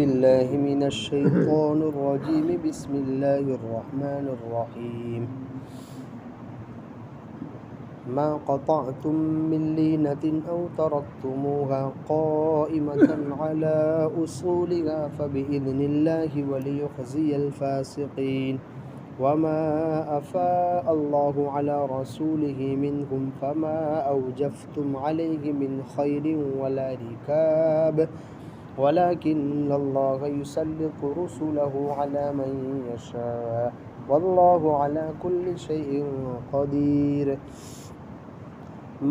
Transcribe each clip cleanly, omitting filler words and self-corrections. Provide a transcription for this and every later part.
باللہ من الشیطان الرجیم بسم اللہ الرحمن الرحیم ما قطعتم من لینة او ترکتموها قائمة على اصولها فبإذن اللہ وليخزي الفاسقین وما أفاء الله على رسوله منهم فما أوجفتم عليه من خير ولا ركاب ولكن الله يسلط رسله على من يشاء والله على كل شيء قدير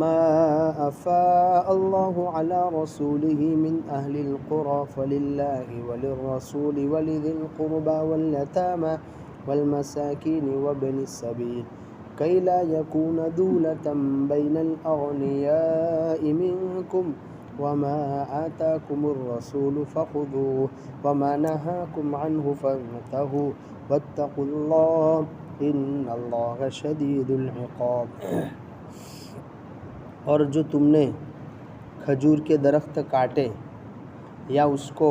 ما أفاء الله على رسوله من أهل القرى فلله وللرسول ولذي القربى واليتامى والمساكين وابن السبيل كي لا يكون دولة بين الأغنياء منكم وما آتاكم الرسول فخذوه وما نهاكم عنه فانتهوا واتقوا الله إن الله شديد العقاب۔ اور جو تم نے کھجور کے درخت کاٹے یا اس کو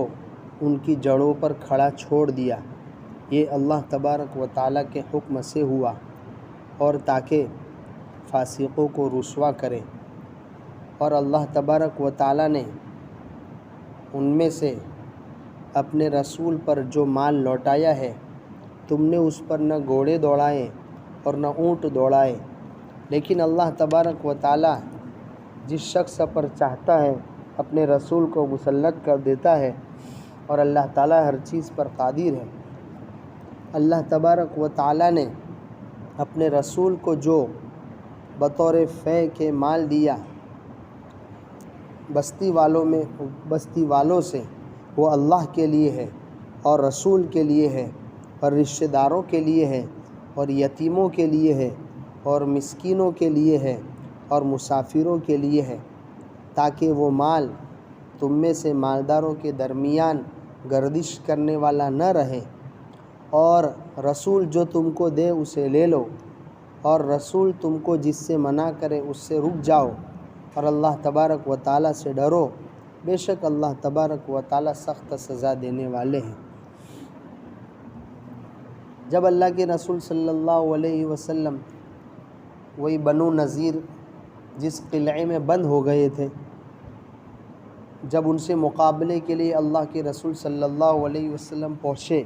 ان کی جڑوں پر کھڑا چھوڑ دیا، یہ اللہ تبارک و تعالیٰ کے حکم سے ہوا اور تاکہ فاسقوں کو رسوا کرے۔ اور اللہ تبارک و تعالیٰ نے ان میں سے اپنے رسول پر جو مال لوٹایا ہے، تم نے اس پر نہ گھوڑے دوڑائے اور نہ اونٹ دوڑائے، لیکن اللہ تبارک و تعالیٰ جس شخص پر چاہتا ہے اپنے رسول کو مسلط کر دیتا ہے، اور اللہ تعالیٰ ہر چیز پر قادر ہے۔ اللہ تبارک و تعالیٰ نے اپنے رسول کو جو بطور فے کے مال دیا بستی والوں سے، وہ اللہ کے لیے ہے اور رسول کے لیے ہے اور رشتہ داروں کے لیے ہے اور یتیموں کے لیے ہے اور مسکینوں کے لیے ہے اور مسافروں کے لیے ہے، تاکہ وہ مال تم میں سے مالداروں کے درمیان گردش کرنے والا نہ رہے، اور رسول جو تم کو دے اسے لے لو، اور رسول تم کو جس سے منع کرے اس سے رک جاؤ، اور اللہ تبارک و تعالیٰ سے ڈرو، بے شک اللہ تبارک و تعالیٰ سخت سزا دینے والے ہیں۔ جب اللہ کے رسول صلی اللہ علیہ وسلم وہی بنو نذیر جس قلعے میں بند ہو گئے تھے، جب ان سے مقابلے کے لیے اللہ کے رسول صلی اللہ علیہ وسلم پہنچے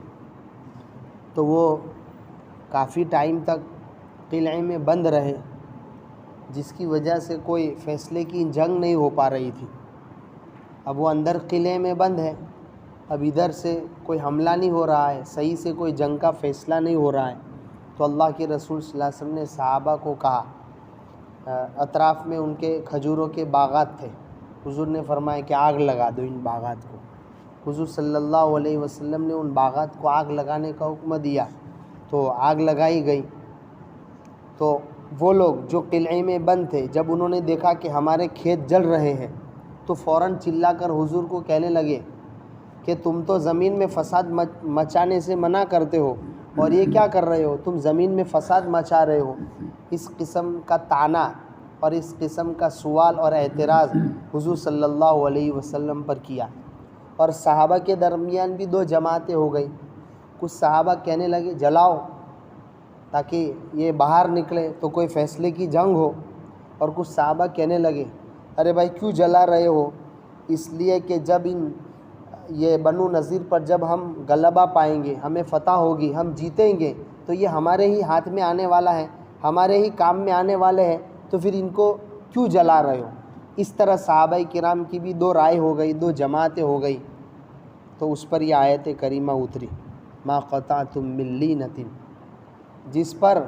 تو وہ کافی ٹائم تک قلعے میں بند رہے، جس کی وجہ سے کوئی فیصلے کی جنگ نہیں ہو پا رہی تھی۔ اب وہ اندر قلعے میں بند ہے، اب ادھر سے کوئی حملہ نہیں ہو رہا ہے، صحیح سے کوئی جنگ کا فیصلہ نہیں ہو رہا ہے، تو اللہ کے رسول صلی اللہ علیہ وسلم نے صحابہ کو کہا، اطراف میں ان کے کھجوروں کے باغات تھے، حضور نے فرمایا کہ آگ لگا دو ان باغات کو۔ حضور صلی اللہ علیہ وسلم نے ان باغات کو آگ لگانے کا حکم دیا تو آگ لگائی گئی۔ تو وہ لوگ جو قلعے میں بند تھے، جب انہوں نے دیکھا کہ ہمارے کھیت جل رہے ہیں تو فوراً چلا کر حضور کو کہنے لگے کہ تم تو زمین میں فساد مچانے سے منع کرتے ہو، اور یہ کیا کر رہے ہو، تم زمین میں فساد مچا رہے ہو۔ اس قسم کا طعنہ اور اس قسم کا سوال اور اعتراض حضور صلی اللہ علیہ وسلم پر کیا، اور صحابہ کے درمیان بھی دو جماعتیں ہو گئی۔ کچھ صحابہ کہنے لگے جلاؤ تاکہ یہ باہر نکلے تو کوئی فیصلے کی جنگ ہو، اور کچھ صحابہ کہنے لگے ارے بھائی کیوں جلا رہے ہو، اس لیے کہ جب یہ بنو نذیر پر جب ہم غلبہ پائیں گے، ہمیں فتح ہوگی، ہم جیتیں گے تو یہ ہمارے ہی ہاتھ میں آنے والا ہے، ہمارے ہی کام میں آنے والے ہیں، تو پھر ان کو کیوں جلا رہے ہو۔ اس طرح صحابہ کرام کی بھی دو رائے ہو گئی، دو جماعتیں ہو گئی، تو اس پر یہ آیت کریمہ اتری، ما قطعتم من لینۃ، جس پر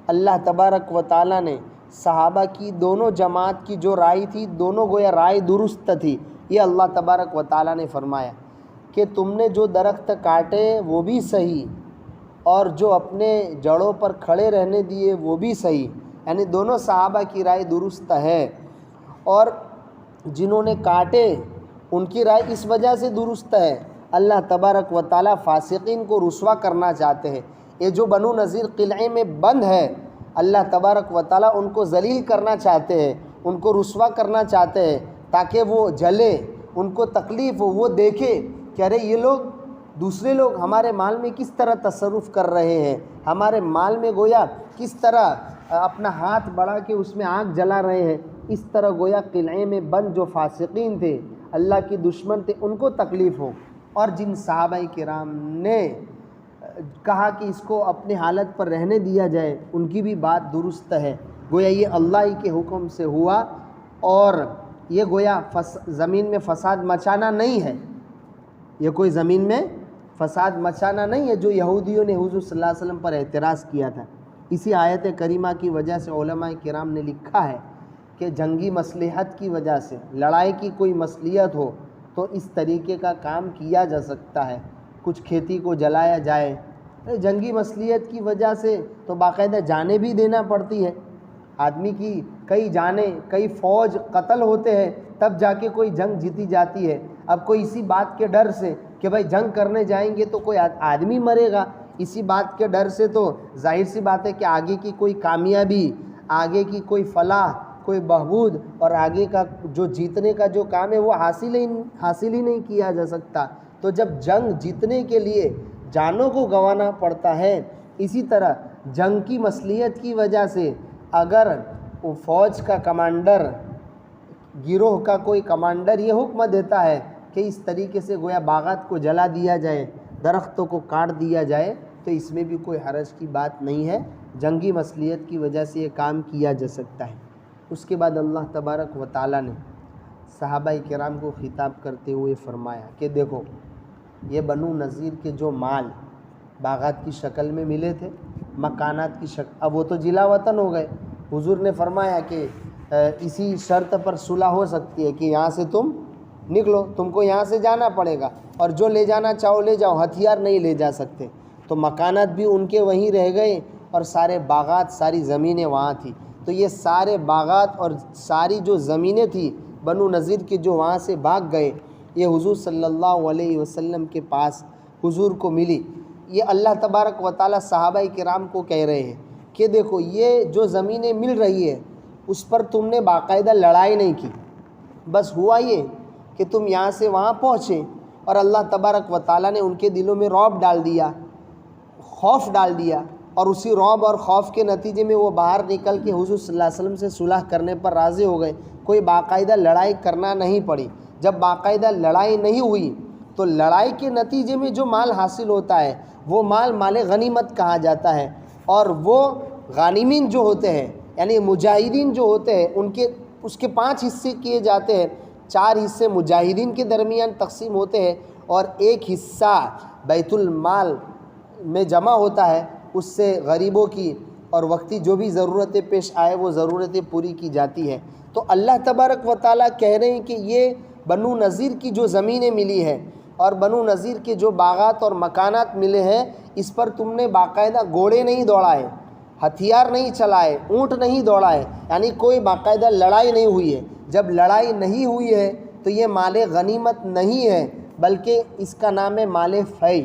اللہ تبارک و تعالیٰ نے صحابہ کی دونوں جماعت کی جو رائے تھی، دونوں گویا رائے درست تھی۔ یہ اللہ تبارک و تعالیٰ نے فرمایا کہ تم نے جو درخت کاٹے وہ بھی صحیح، اور جو اپنے جڑوں پر کھڑے رہنے دیے وہ بھی صحیح، یعنی دونوں صحابہ کی رائے درست ہے، اور جنہوں نے کاٹے ان کی رائے اس وجہ سے درست ہے، اللہ تبارک و تعالیٰ فاسقین کو رسوا کرنا چاہتے ہیں۔ یہ جو بنو نذیر قلعے میں بند ہے، اللہ تبارک و تعالیٰ ان کو ذلیل کرنا چاہتے ہیں، ان کو رسوا کرنا چاہتے ہیں، تاکہ وہ جلے، ان کو تکلیف ہو، وہ دیکھے کہ ارے یہ لوگ دوسرے لوگ ہمارے مال میں کس طرح تصرف کر رہے ہیں، ہمارے مال میں گویا کس طرح اپنا ہاتھ بڑھا کے اس میں آگ جلا رہے ہیں، اس طرح گویا قلعے میں بند جو فاسقین تھے، اللہ کی دشمن تھے، ان کو تکلیف ہو۔ اور جن صحابہ کرام نے کہا کہ اس کو اپنے حالت پر رہنے دیا جائے، ان کی بھی بات درست ہے، گویا یہ اللہ ہی کے حکم سے ہوا، اور یہ گویا زمین میں فساد مچانا نہیں ہے، یہ کوئی زمین میں فساد مچانا نہیں ہے جو یہودیوں نے حضور صلی اللہ علیہ وسلم پر اعتراض کیا تھا۔ اسی آیت کریمہ کی وجہ سے علماء کرام نے لکھا ہے کہ جنگی مصلحت کی وجہ سے، لڑائی کی کوئی مصلحت ہو تو اس طریقے کا کام کیا جا سکتا ہے، کچھ کھیتی کو جلایا جائے، جنگی مصلحت کی وجہ سے تو باقاعدہ جانیں بھی دینا پڑتی ہے، آدمی کی کئی جانیں، کئی فوج قتل ہوتے ہیں تب جا کے کوئی جنگ جیتی جاتی ہے۔ اب کوئی اسی بات کے ڈر سے کہ بھائی جنگ کرنے جائیں گے تو کوئی آدمی مرے گا، اسی بات کے ڈر سے تو ظاہر سی بات ہے کہ آگے کی کوئی کامیابی، آگے کی کوئی فلاح، کوئی بہبود اور آگے کا جو جیتنے کا جو کام ہے وہ حاصل ہی نہیں کیا جا سکتا۔ تو جب جنگ جیتنے کے لیے جانوں کو گنوانا پڑتا ہے، اسی طرح جنگ کی مصلحت کی وجہ سے اگر وہ فوج کا کمانڈر، گروہ کا کوئی کمانڈر یہ حکم دیتا ہے کہ اس طریقے سے گویا باغات کو جلا دیا جائے، درختوں کو کاٹ دیا جائے، تو اس میں بھی کوئی حرج کی بات نہیں ہے، جنگی مصلحت کی وجہ سے یہ کام کیا جا سکتا ہے۔ اس کے بعد اللہ تبارک و تعالیٰ نے صحابہ کرام کو خطاب کرتے ہوئے فرمایا کہ دیکھو یہ بنو نذیر کے جو مال باغات کی شکل میں ملے تھے، مکانات کی شکل، اب وہ تو جلا وطن ہو گئے، حضور نے فرمایا کہ اسی شرط پر صلح ہو سکتی ہے کہ یہاں سے تم نکلو، تم کو یہاں سے جانا پڑے گا، اور جو لے جانا چاہو لے جاؤ، ہتھیار نہیں لے جا سکتے۔ تو مکانات بھی ان کے وہیں رہ گئے، اور سارے باغات، ساری زمینیں وہاں تھیں۔ تو یہ سارے باغات اور ساری جو زمینیں تھیں بنو نذیر کے جو وہاں سے بھاگ گئے، یہ حضور صلی اللہ علیہ وسلم کے پاس حضور کو ملی۔ یہ اللہ تبارک و تعالیٰ صحابہ کرام کو کہہ رہے ہیں کہ دیکھو یہ جو زمینیں مل رہی ہے اس پر تم نے باقاعدہ لڑائی نہیں کی، بس ہوا یہ کہ تم یہاں سے وہاں پہنچے، اور اللہ تبارک و تعالیٰ نے ان کے دلوں میں رعب ڈال دیا، خوف ڈال دیا، اور اسی رعب اور خوف کے نتیجے میں وہ باہر نکل کے حضور صلی اللہ علیہ وسلم سے صلح کرنے پر راضی ہو گئے، کوئی باقاعدہ لڑائی کرنا نہیں پڑی۔ جب باقاعدہ لڑائی نہیں ہوئی تو لڑائی کے نتیجے میں جو مال حاصل ہوتا ہے وہ مال غنیمت کہا جاتا ہے، اور وہ غانمین جو ہوتے ہیں یعنی مجاہدین جو ہوتے ہیں اس کے 5 حصے کیے جاتے ہیں، 4 حصے مجاہدین کے درمیان تقسیم ہوتے ہیں، اور 1 حصہ بیت المال میں جمع ہوتا ہے، اس سے غریبوں کی اور وقتی جو بھی ضرورتیں پیش آئے وہ ضرورتیں پوری کی جاتی ہیں۔ تو اللہ تبارک و تعالیٰ کہہ رہے ہیں کہ یہ بنو نذیر کی جو زمینیں ملی ہیں اور بنو نذیر کے جو باغات اور مکانات ملے ہیں، اس پر تم نے باقاعدہ گھوڑے نہیں دوڑائے، ہتھیار نہیں چلائے، اونٹ نہیں دوڑائے، یعنی کوئی باقاعدہ لڑائی نہیں ہوئی ہے۔ جب لڑائی نہیں ہوئی ہے تو یہ مال غنیمت نہیں ہے، بلکہ اس کا نام ہے مال فی۔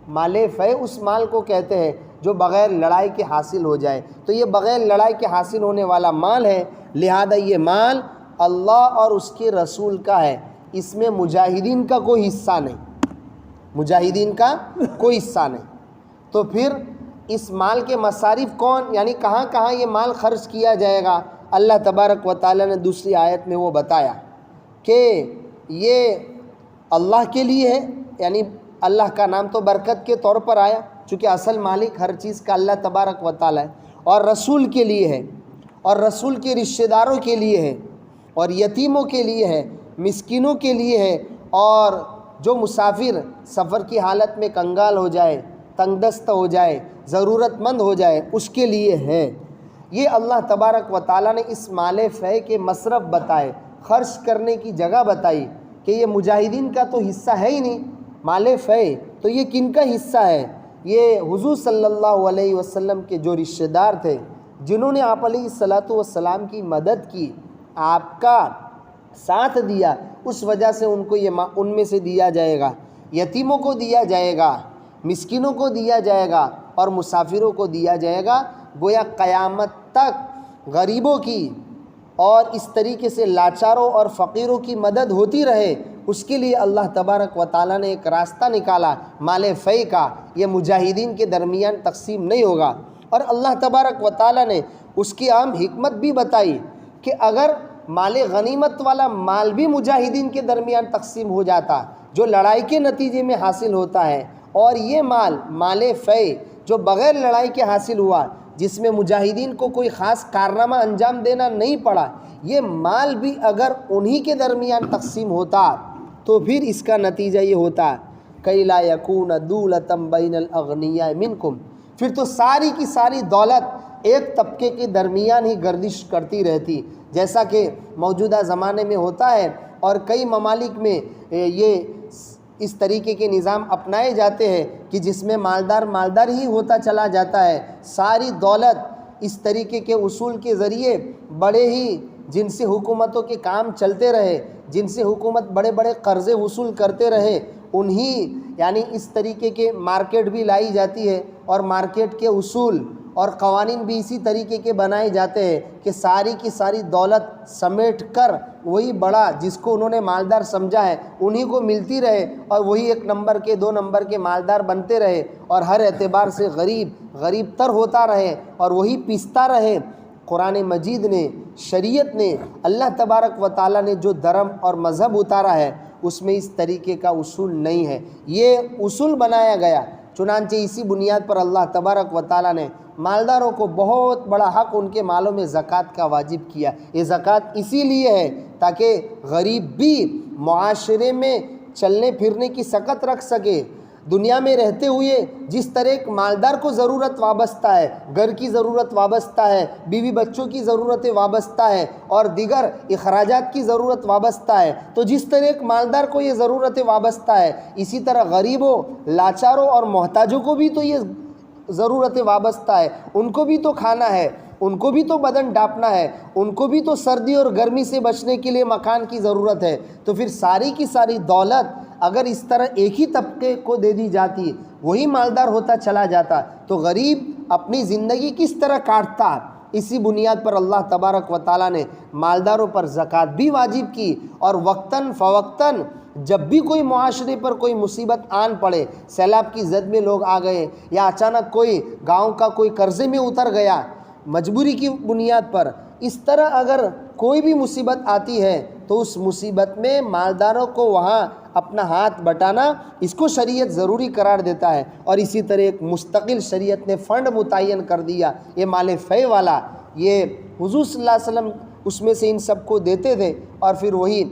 مال فی اس مال کو کہتے ہیں جو بغیر لڑائی کے حاصل ہو جائے، تو یہ بغیر لڑائی کے حاصل ہونے والا مال ہے، لہذا یہ مال اللہ اور اس کے رسول کا ہے، اس میں مجاہدین کا کوئی حصہ نہیں، مجاہدین کا کوئی حصہ نہیں۔ تو پھر اس مال کے مصارف کون، یعنی کہاں کہاں یہ مال خرچ کیا جائے گا، اللہ تبارک و تعالیٰ نے دوسری آیت میں وہ بتایا کہ یہ اللہ کے لیے ہے، یعنی اللہ کا نام تو برکت کے طور پر آیا چونکہ اصل مالک ہر چیز کا اللہ تبارک و تعالیٰ ہے، اور رسول کے لیے ہے، اور رسول کے رشتہ داروں کے لیے ہے، اور یتیموں کے لیے ہے، مسکینوں کے لیے ہے، اور جو مسافر سفر کی حالت میں کنگال ہو جائے، تنگ دست ہو جائے، ضرورت مند ہو جائے، اس کے لیے ہے۔ یہ اللہ تبارک و تعالیٰ نے اس مال فی کے مصرف بتائے، خرچ کرنے کی جگہ بتائی کہ یہ مجاہدین کا تو حصہ ہے ہی نہیں، مال فی تو یہ کن کا حصہ ہے؟ یہ حضور صلی اللہ علیہ وسلم کے جو رشتہ دار تھے، جنہوں نے آپ علیہ الصلاۃ والسلام کی مدد کی، آپ کا ساتھ دیا، اس وجہ سے ان کو یہ ان میں سے دیا جائے گا، یتیموں کو دیا جائے گا، مسکینوں کو دیا جائے گا، اور مسافروں کو دیا جائے گا۔ گویا قیامت تک غریبوں کی اور اس طریقے سے لاچاروں اور فقیروں کی مدد ہوتی رہے، اس کے لیے اللہ تبارک و تعالیٰ نے ایک راستہ نکالا، مال فے کا یہ مجاہدین کے درمیان تقسیم نہیں ہوگا۔ اور اللہ تبارک و تعالیٰ نے اس کی عام حکمت بھی بتائی کہ اگر مال غنیمت والا مال بھی مجاہدین کے درمیان تقسیم ہو جاتا جو لڑائی کے نتیجے میں حاصل ہوتا ہے، اور یہ مال فے جو بغیر لڑائی کے حاصل ہوا، جس میں مجاہدین کو کوئی خاص کارنامہ انجام دینا نہیں پڑا، یہ مال بھی اگر انہی کے درمیان تقسیم ہوتا تو پھر اس کا نتیجہ یہ ہوتا کہ لا یکون دولۃ بین الاغنیاء منکم، پھر تو ساری کی ساری دولت ایک طبقے کے درمیان ہی گردش کرتی رہتی، جیسا کہ موجودہ زمانے میں ہوتا ہے اور کئی ممالک میں یہ اس طریقے کے نظام اپنائے جاتے ہیں کہ جس میں مالدار ہی ہوتا چلا جاتا ہے، ساری دولت اس طریقے کے اصول کے ذریعے بڑے ہی جن سے حکومتوں کے کام چلتے رہے، جن سے حکومت بڑے بڑے قرضے وصول کرتے رہے، انہی یعنی اس طریقے کے مارکیٹ بھی لائی جاتی ہے اور مارکیٹ کے اصول اور قوانین بھی اسی طریقے کے بنائے جاتے ہیں کہ ساری کی ساری دولت سمیٹ کر وہی بڑا جس کو انہوں نے مالدار سمجھا ہے انہی کو ملتی رہے، اور وہی 1 نمبر کے 2 نمبر کے مالدار بنتے رہے، اور ہر اعتبار سے غریب تر ہوتا رہے اور وہی پیستا رہے۔ قرآن مجید نے، شریعت نے، اللہ تبارک و تعالیٰ نے جو دھرم اور مذہب اتارا ہے اس میں اس طریقے کا اصول نہیں ہے، یہ اصول بنایا گیا۔ چنانچہ اسی بنیاد پر اللہ تبارک و تعالیٰ نے مالداروں کو بہت بڑا حق ان کے مالوں میں زکوٰۃ کا واجب کیا۔ یہ زکوٰۃ اسی لیے ہے تاکہ غریب بھی معاشرے میں چلنے پھرنے کی سکت رکھ سکے۔ دنیا میں رہتے ہوئے جس طرح ایک مالدار کو ضرورت وابستہ ہے، گھر کی ضرورت وابستہ ہے، بیوی بچوں کی ضرورتیں وابستہ ہے اور دیگر اخراجات کی ضرورت وابستہ ہے، تو جس طرح ایک مالدار کو یہ ضرورتیں وابستہ ہے، اسی طرح غریبوں، لاچاروں اور محتاجوں کو بھی تو یہ ضرورتیں وابستہ ہے۔ ان کو بھی تو کھانا ہے، ان کو بھی تو بدن ڈھانپنا ہے، ان کو بھی تو سردی اور گرمی سے بچنے کے لیے مکان کی ضرورت ہے۔ تو پھر ساری کی ساری دولت اگر اس طرح ایک ہی طبقے کو دے دی جاتی، وہی مالدار ہوتا چلا جاتا، تو غریب اپنی زندگی کس طرح کاٹتا؟ اسی بنیاد پر اللہ تبارک و تعالیٰ نے مالداروں پر زکوٰۃ بھی واجب کی، اور وقتاً فوقتاً جب بھی کوئی معاشرے پر کوئی مصیبت آن پڑے، سیلاب کی زد میں لوگ آ گئے، یا اچانک کوئی گاؤں کا کوئی قرضے میں اتر گیا مجبوری کی بنیاد پر، اس طرح اگر کوئی بھی مصیبت آتی ہے تو اس مصیبت میں مالداروں کو وہاں اپنا ہاتھ بٹانا، اس کو شریعت ضروری قرار دیتا ہے۔ اور اسی طرح ایک مستقل شریعت نے فنڈ متعین کر دیا، یہ مال فے والا، یہ حضور صلی اللہ علیہ وسلم اس میں سے ان سب کو دیتے تھے، اور پھر وہی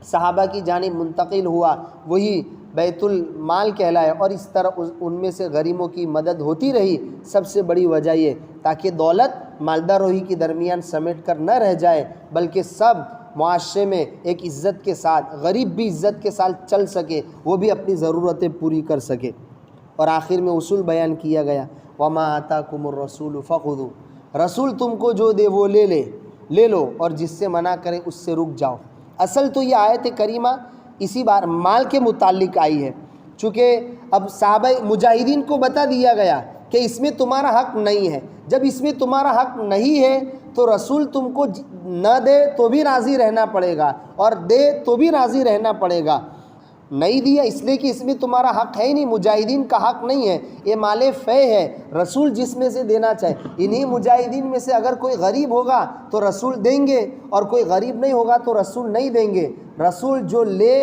صحابہ کی جانب منتقل ہوا، وہی بیت المال کہلائے، اور اس طرح ان میں سے غریبوں کی مدد ہوتی رہی۔ سب سے بڑی وجہ یہ تاکہ دولت مالداروں ہی کے درمیان سمیٹ کر نہ رہ جائے، بلکہ سب معاشرے میں ایک عزت کے ساتھ، غریب بھی عزت کے ساتھ چل سکے، وہ بھی اپنی ضرورتیں پوری کر سکے۔ اور آخر میں اصول بیان کیا گیا، وَمَا آتَاكُمُ الرَّسُولُ فَخُذُوا، رسول تم کو جو دے وہ لے لو، اور جس سے منع کرے اس سے رک جاؤ۔ اصل تو یہ آیت کریمہ اسی بار مال کے متعلق آئی ہے، چونکہ اب صحابہ مجاہدین کو بتا دیا گیا کہ اس میں تمہارا حق نہیں ہے۔ جب اس میں تمہارا حق نہیں ہے تو رسول تم کو نہ دے تو بھی راضی رہنا پڑے گا، اور دے تو بھی راضی رہنا پڑے گا۔ نہیں دیا اس لیے کہ اس میں تمہارا حق ہے ہی نہیں، مجاہدین کا حق نہیں ہے، یہ مال فے ہے، رسول جس میں سے دینا چاہے۔ انہی مجاہدین میں سے اگر کوئی غریب ہوگا تو رسول دیں گے، اور کوئی غریب نہیں ہوگا تو رسول نہیں دیں گے۔ رسول جو لے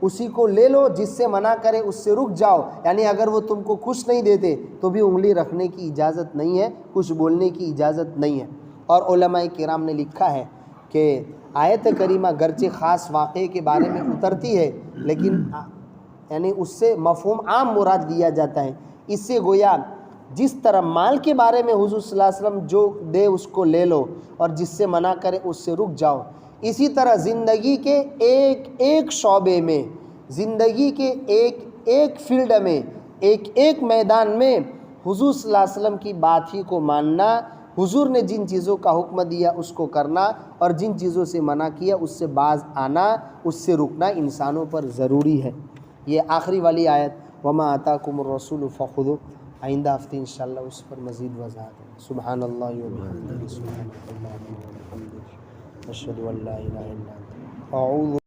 اسی کو لے لو، جس سے منع کرے اس سے رک جاؤ، یعنی اگر وہ تم کو کچھ نہیں دیتے تو بھی انگلی رکھنے کی اجازت نہیں ہے، کچھ بولنے کی اجازت نہیں ہے۔ اور علماء کرام نے لکھا ہے کہ آیت کریمہ گرچہ خاص واقعے کے بارے میں اترتی ہے، لیکن یعنی اس سے مفہوم عام مراد دیا جاتا ہے۔ اس سے گویا جس طرح مال کے بارے میں حضور صلی اللہ علیہ وسلم جو دے اس کو لے لو، اور جس سے منع کرے اس سے رک جاؤ، اسی طرح زندگی کے ایک ایک شعبے میں، زندگی کے ایک ایک فیلڈ میں، ایک ایک میدان میں حضور صلی اللہ علیہ وسلم کی بات ہی کو ماننا، حضور نے جن چیزوں کا حکم دیا اس کو کرنا، اور جن چیزوں سے منع کیا اس سے باز آنا، اس سے رکنا انسانوں پر ضروری ہے۔ یہ آخری والی آیت وَمَا آتَاكُمُ الرَّسُولُ فَخُذُوهُ، آئندہ ہفتے انشاءاللہ اس پر مزید وضاحت ہے۔ سبحان اللہ وبحمدہ، سبحانک اللہم وبحمدک، اشہد ان لا الہ الا انت، اعوذ